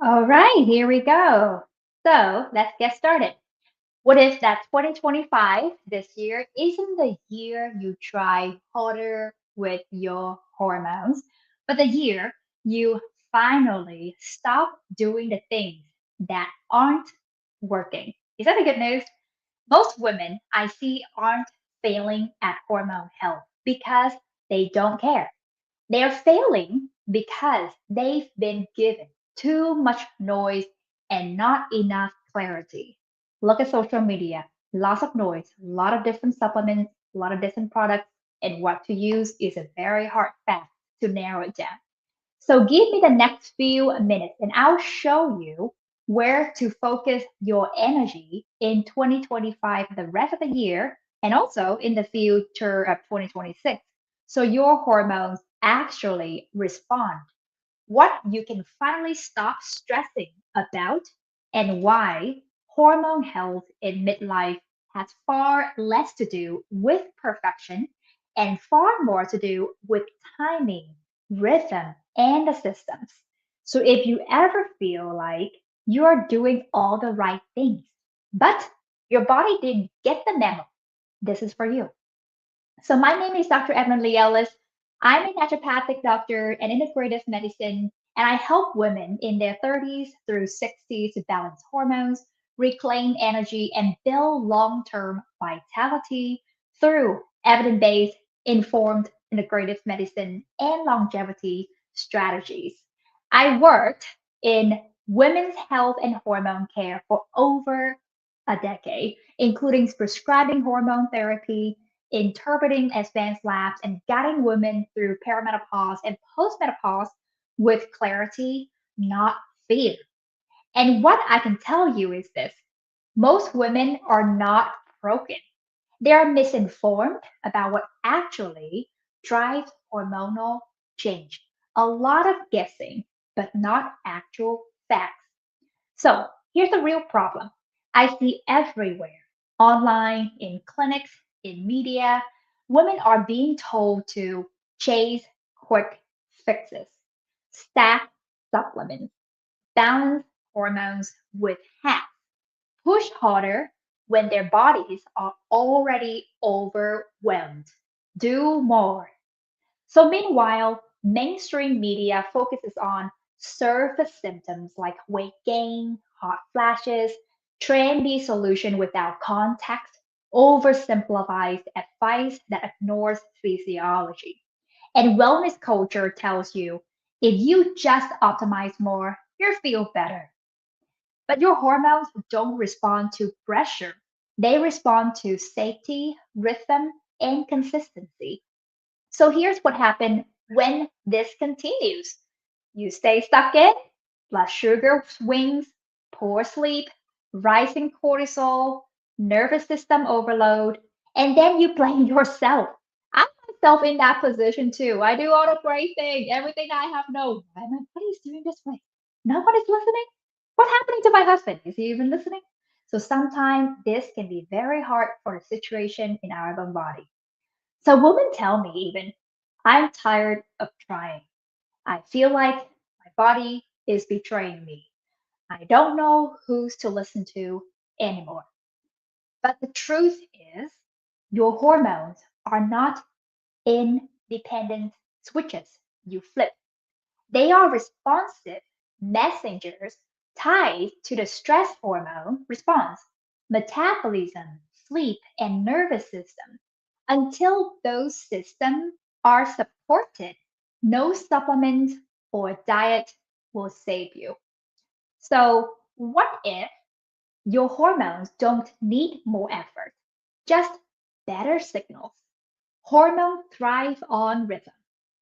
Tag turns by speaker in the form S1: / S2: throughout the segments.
S1: All right, here we go. So let's get started. What if that 2025 this year isn't the year you try harder with your hormones, but the year you finally stop doing the things that aren't working? Is that a good news? Most women I see aren't failing at hormone health because they don't care. They're failing because they've been given too much noise and not enough clarity. Look at social media, lots of noise, a lot of different supplements, a lot of different products, and what to use is a very hard fact to narrow it down. So give me the next few minutes and I'll show you where to focus your energy in 2025, the rest of the year, and also in the future of 2026. So your hormones actually respond. What you can finally stop stressing about and why hormone health in midlife has far less to do with perfection and far more to do with timing, rhythm, and the systems. So if you ever feel like you're doing all the right things, but your body didn't get the memo, this is for you. So my name is Dr. Evelyn Le Ellis. I'm a naturopathic doctor and integrative medicine, and I help women in their 30s through 60s to balance hormones, reclaim energy, and build long-term vitality through evidence-based, informed integrative medicine and longevity strategies. I worked in women's health and hormone care for over a decade, including prescribing hormone therapy, interpreting advanced labs, and guiding women through perimenopause and postmenopause with clarity, not fear. And what I can tell you is this: most women are not broken. They are misinformed about what actually drives hormonal change. A lot of guessing, but not actual facts. So here's the real problem I see everywhere online, in clinics, in media. Women are being told to chase quick fixes, stack supplements, balance hormones with hacks, push harder when their bodies are already overwhelmed, do more. So, meanwhile, mainstream media focuses on surface symptoms like weight gain, hot flashes, trendy solution without context, oversimplifies advice that ignores physiology. And wellness culture tells you if you just optimize more, you'll feel better. But your hormones don't respond to pressure. They respond to safety, rhythm, and consistency. So here's what happens when this continues. You stay stuck in blood sugar swings, poor sleep, rising cortisol, nervous system overload, and then you blame yourself. I'm myself in that position too. I do all the great things, everything I have known. Why my body's doing this way? No one is listening. What's happening to my husband? Is he even listening? So sometimes this can be very hard for the situation in our own body. So women tell me even, I'm tired of trying. I feel like my body is betraying me. I don't know who's to listen to anymore. But the truth is, your hormones are not independent switches you flip. They are responsive messengers tied to the stress hormone response, metabolism, sleep, and nervous system. Until those systems are supported, no supplements or diet will save you. So, what if your hormones don't need more effort, just better signals? Hormones thrive on rhythm,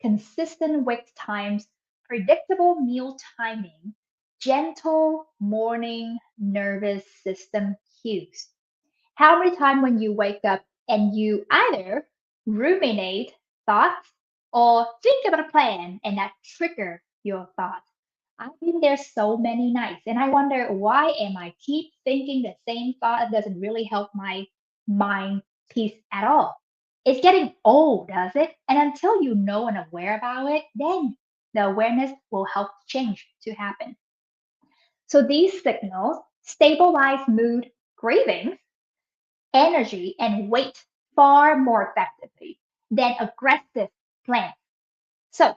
S1: consistent wake times, predictable meal timing, gentle morning nervous system cues. How many times when you wake up and you either ruminate thoughts or think about a plan and that trigger your thoughts? I've been there so many nights and I wonder why am I keep thinking the same thought that doesn't really help my mind peace at all. It's getting old, does it? And until you know and aware about it, then the awareness will help change to happen. So these signals stabilize mood, cravings, energy, and weight far more effectively than aggressive plans. So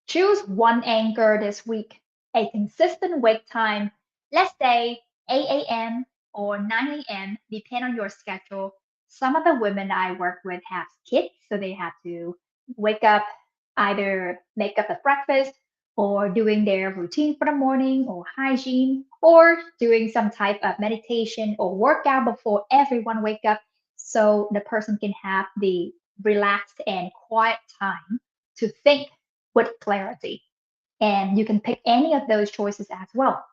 S1: choose one anchor this week, a consistent wake time, let's say 8 a.m. or 9 a.m., depend on your schedule. Some of the women I work with have kids, so they have to wake up, either make up the breakfast or doing their routine for the morning or hygiene or doing some type of meditation or workout before everyone wake up so the person can have the relaxed and quiet time to think with clarity. And you can pick any of those choices as well.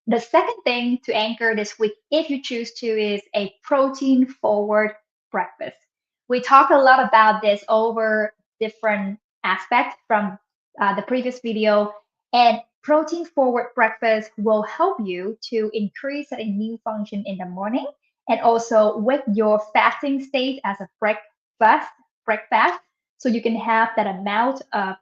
S1: The second thing to anchor this week, if you choose to, is a protein forward breakfast. We talked a lot about this over different aspects from the previous video, and protein forward breakfast will help you to increase the immune function in the morning and also with your fasting state as a breakfast, so you can have that amount of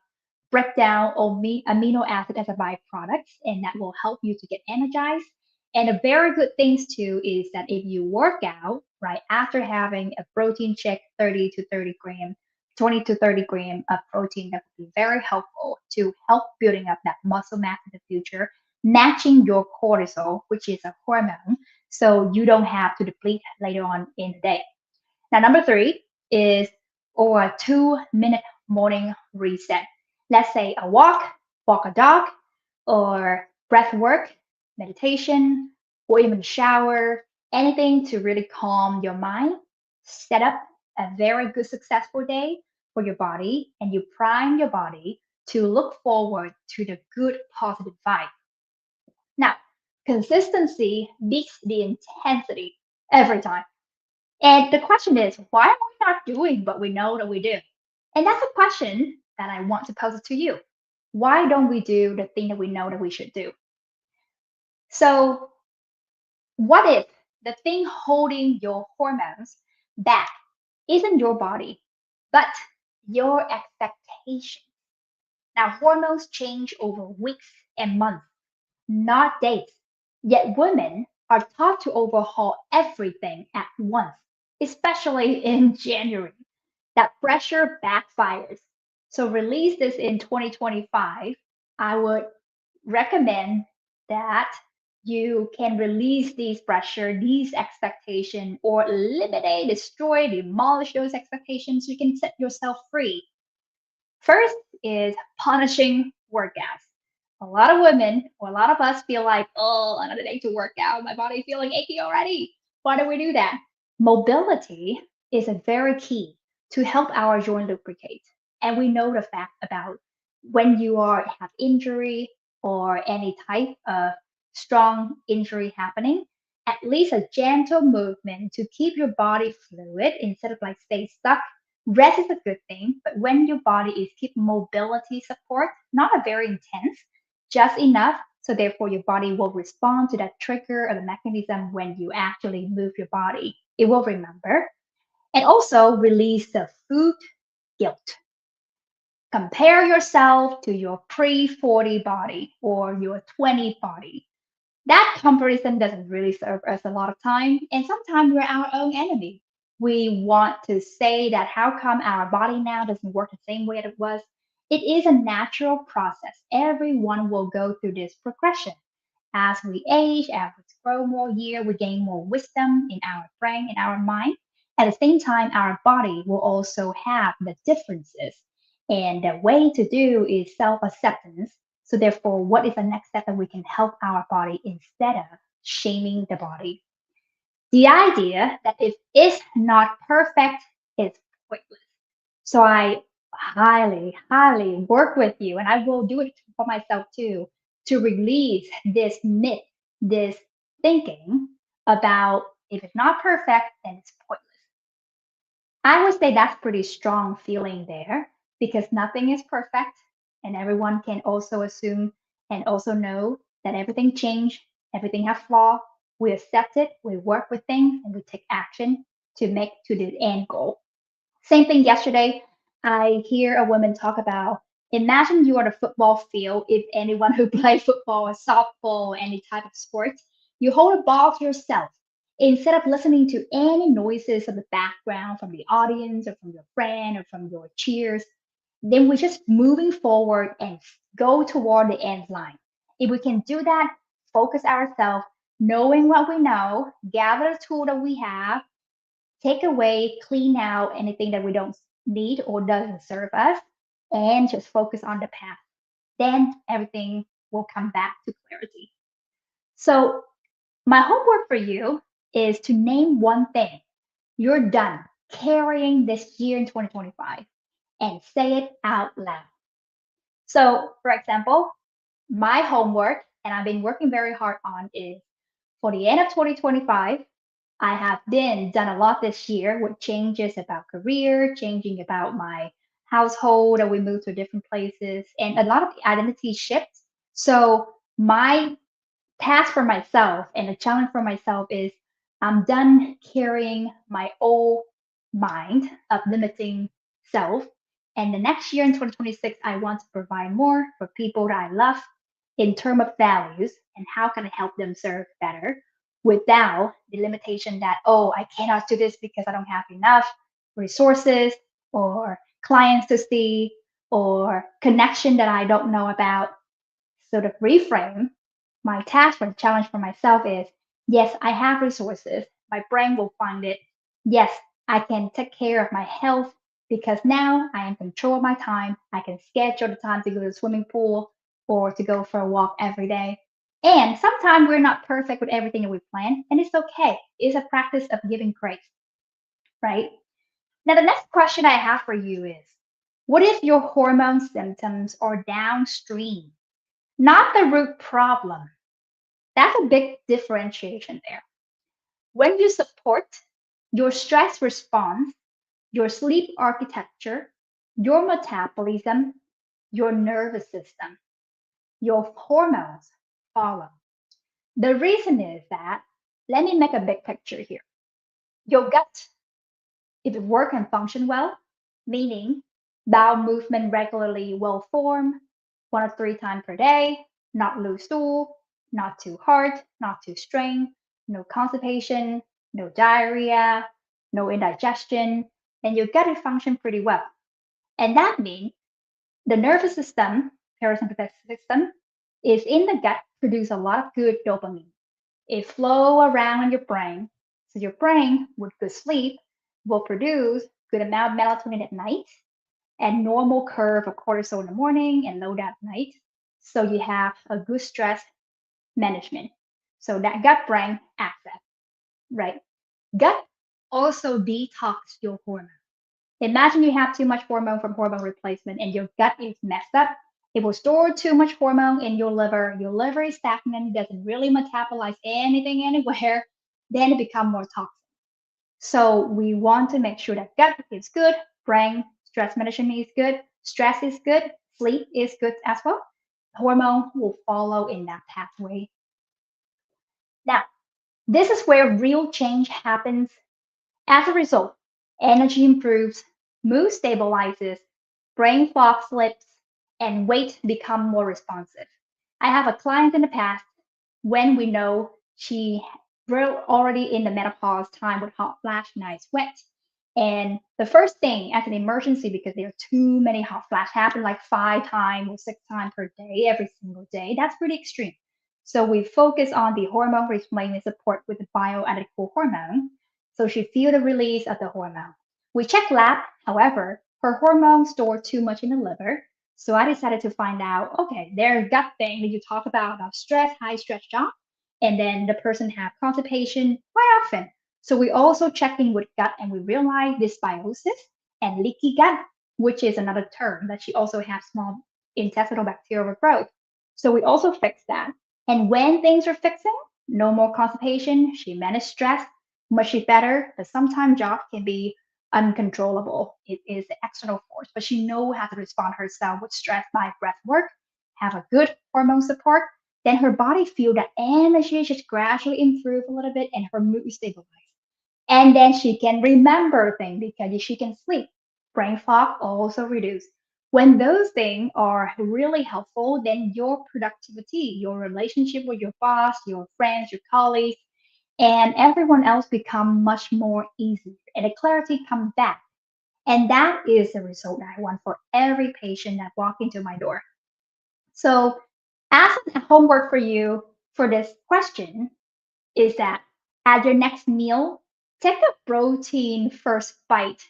S1: break down amino acid as a byproduct, and that will help you to get energized. And a very good thing too is that if you work out right after having a protein shake, 30 to 30 gram, 20 to 30 gram of protein, that will be very helpful to help building up that muscle mass in the future, matching your cortisol, which is a hormone, so you don't have to deplete later on in the day. Now, number three is or a 2 minute morning reset. Let's say a walk a dog, or breath work, meditation, or even shower, anything to really calm your mind. Set up a very good, successful day for your body, and you prime your body to look forward to the good, positive vibe. Now, consistency beats the intensity every time. And the question is, why are we not doing what we know that we do? And that's a question that I want to pose it to you. Why don't we do the thing that we know that we should do? So, what if the thing holding your hormones back isn't your body, but your expectation? Now, hormones change over weeks and months, not days. Yet women are taught to overhaul everything at once, especially in January. That pressure backfires. So release this in 2025. I would recommend that you can release these pressure, these expectations, or eliminate, destroy, demolish those expectations so you can set yourself free. First is punishing workouts. A lot of women, or a lot of us, feel like, oh, another day to work out. My body's feeling achy already. Why do we do that? Mobility is a very key to help our joint lubricate. And we know the fact about when you have injury or any type of strong injury happening, at least a gentle movement to keep your body fluid instead of like stay stuck. Rest is a good thing, but when your body is keep mobility support, not a very intense, just enough, so therefore your body will respond to that trigger or the mechanism when you actually move your body. It will remember. And also release the food guilt. Compare yourself to your pre-40 body or your 20 body. That comparison doesn't really serve us a lot of time, and sometimes we're our own enemy. We want to say that how come our body now doesn't work the same way that it was? It is a natural process. Everyone will go through this progression. As we age, as we grow more year, we gain more wisdom in our brain, in our mind. At the same time, our body will also have the differences. And the way to do is self-acceptance. So therefore, what is the next step that we can help our body instead of shaming the body? The idea that it is not perfect is pointless. So I highly, highly work with you, and I will do it for myself too, to release this myth, this thinking about if it's not perfect, then it's pointless. I would say that's pretty strong feeling there because nothing is perfect, and everyone can also assume and also know that everything change, everything has flaw. We accept it, we work with things, and we take action to make to the end goal. Same thing yesterday. I hear a woman talk about Imagine you are the football field. If anyone who play football or softball or any type of sports, you hold a ball to yourself. Instead of listening to any noises of the background from the audience or from your friend or from your cheers, then we're just moving forward and go toward the end line. If we can do that, focus ourselves, knowing what we know, gather the tool that we have, take away, clean out anything that we don't need or doesn't serve us, and just focus on the path. Then everything will come back to clarity. So, my homework for you is to name one thing you're done carrying this year in 2025 and say it out loud. So, for example, my homework, and I've been working very hard on, is for the end of 2025, I have been done a lot this year with changes about career, changing about my household, and we moved to different places, and a lot of the identity shifts. So my task for myself and a challenge for myself is I'm done carrying my old mind of limiting self. And the next year in 2026, I want to provide more for people that I love in terms of values and how can I help them serve better without the limitation that, oh, I cannot do this because I don't have enough resources or clients to see or connection that I don't know about. So to reframe, my task or challenge for myself is yes, I have resources. My brain will find it. Yes, I can take care of my health because now I am in control of my time. I can schedule the time to go to the swimming pool or to go for a walk every day. And sometimes we're not perfect with everything that we plan, and it's okay. It's a practice of giving grace, right? Now, the next question I have for you is what if your hormone symptoms are downstream, not the root problem? That's a big differentiation there. When you support your stress response, your sleep architecture, your metabolism, your nervous system, your hormones follow. The reason is that, let me make a big picture here. Your gut, if it work and function well, meaning bowel movement regularly well formed, 1 or 3 times per day, not loose stool, not too hard, not too strained, no constipation, no diarrhea, no indigestion, and your gut is function pretty well. And that means the nervous system, parasympathetic system, is in the gut, produce a lot of good dopamine. It flow around in your brain. So your brain, with good sleep, will produce good amount of melatonin at night and normal curve of cortisol in the morning and low at night. So you have a good stress management. So that gut brain access, right? Gut also detox your hormone. Imagine you have too much hormone from hormone replacement and your gut is messed up. It will store too much hormone in your liver. Your liver is stagnant, doesn't really metabolize anything anywhere. Then it becomes more toxic. So we want to make sure that gut is good, brain stress management is good, stress is good, sleep is good as well. Hormone will follow in that pathway. Now, this is where real change happens. As a result, energy improves, mood stabilizes, brain fog slips, and weight become more responsive. I have a client in the past when we know she were already in the menopause time with hot flash, night sweat. And the first thing as an emergency, because there are too many hot flash happen like 5 times or 6 times per day, every single day, that's pretty extreme. So we focus on the hormone replacement support with the bioidentical hormone. So she feel the release of the hormone. We check lab, however, her hormone stored too much in the liver. So I decided to find out, okay, there's gut thing that you talk about stress, high stress job, and then the person have constipation quite often. So we also checking with gut and we realize dysbiosis and leaky gut, which is another term that she also has small intestinal bacterial growth. So we also fix that. And when things are fixing, no more constipation, she managed stress much better, but sometimes job can be uncontrollable. It is the external force, but she know how to respond herself with stress by breath work, have a good hormone support, then her body feel that energy just gradually improve a little bit and her mood stabilize. And then she can remember things because she can sleep. Brain fog also reduce. When those things are really helpful, then your productivity, your relationship with your boss, your friends, your colleagues, and everyone else become much more easy and the clarity comes back. And that is the result that I want for every patient that walk into my door. So as a homework for you for this question is that at your next meal, take a protein first bite.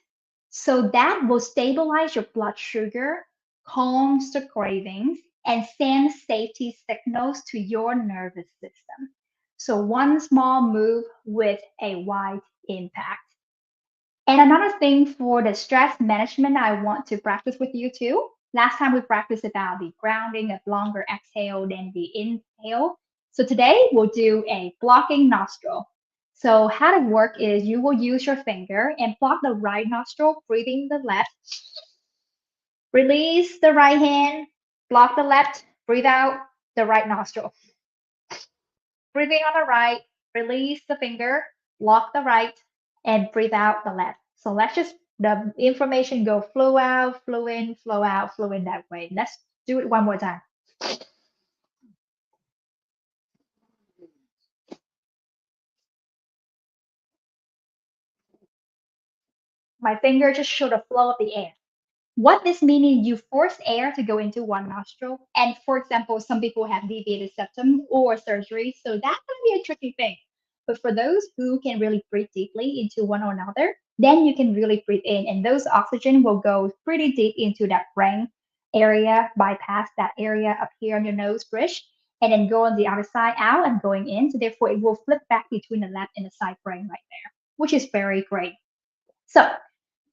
S1: So that will stabilize your blood sugar, calms the cravings, and sends safety signals to your nervous system. So one small move with a wide impact. And another thing for the stress management, I want to practice with you too. Last time we practiced about the grounding of longer exhale than the inhale. So today we'll do a blocking nostril. So how to work is you will use your finger and block the right nostril, breathing the left. Release the right hand, block the left, breathe out the right nostril. Breathing on the right, release the finger, block the right, and breathe out the left. So let's just the information go flow out, flow in, flow out, flow in that way. Let's do it one more time. My finger just show the flow of the air. What this meaning you force air to go into one nostril. And for example, some people have deviated septum or surgery, so that can be a tricky thing. But for those who can really breathe deeply into one or another, then you can really breathe in, and those oxygen will go pretty deep into that brain area, bypass that area up here on your nose bridge, and then go on the other side out and going in. So therefore, it will flip back between the left and the side brain right there, which is very great. So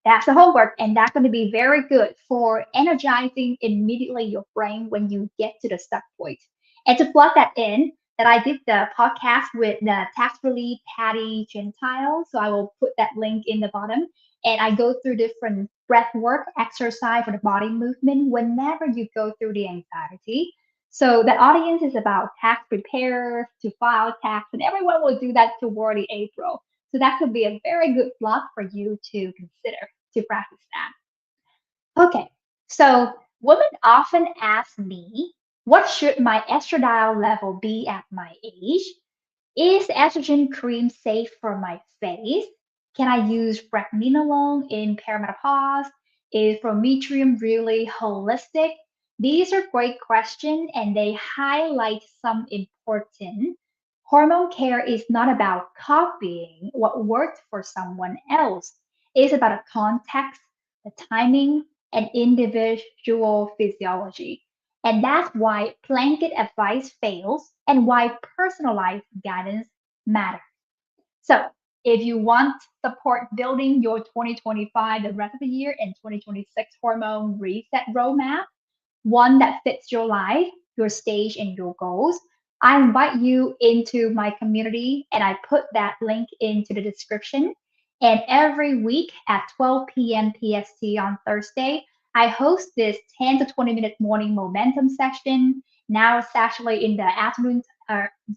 S1: that's the homework, and that's going to be very good for energizing immediately your brain when you get to the stuck point. And to plug that in, that I did the podcast with the tax relief Patty Gentile. So I will put that link in the bottom. And I go through different breath work exercise for the body movement whenever you go through the anxiety. So the audience is about tax preparers to file tax, and everyone will do that toward the April. So that could be a very good block for you to consider to practice that. Okay, so women often ask me, what should my estradiol level be at my age? Is estrogen cream safe for my face? Can I use pregnenolone in perimenopause? Is prometrium really holistic? These are great questions and they highlight some important. Hormone care is not about copying what worked for someone else. It's about a context, the timing, and individual physiology. And that's why blanket advice fails and why personalized guidance matters. So, if you want support building your 2025, the rest of the year, and 2026 hormone reset roadmap, one that fits your life, your stage, and your goals, I invite you into my community and I put that link into the description. And every week at 12 p.m. PST on Thursday, I host this 10 to 20-minute morning momentum session. Now it's actually in the afternoon,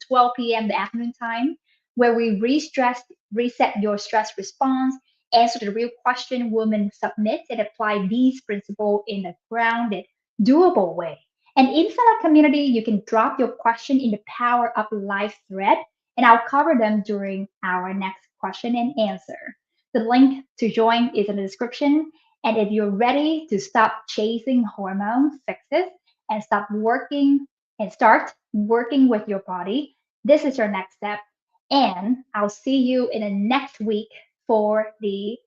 S1: 12 p.m. the afternoon time, where we re-stress, reset your stress response, answer the real question women submit, and apply these principles in a grounded doable way. And inside our community, you can drop your question in the Power Up Life thread, and I'll cover them during our next question and answer. The link to join is in the description. And if you're ready to stop chasing hormone fixes and start working with your body, this is your next step. And I'll see you in the next week for the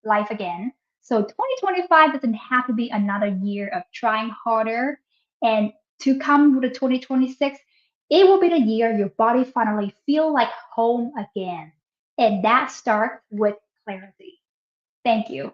S1: life again. So 2025 doesn't have to be another year of trying harder. And to come with the 2026, it will be the year your body finally feel like home again. And that starts with clarity. Thank you.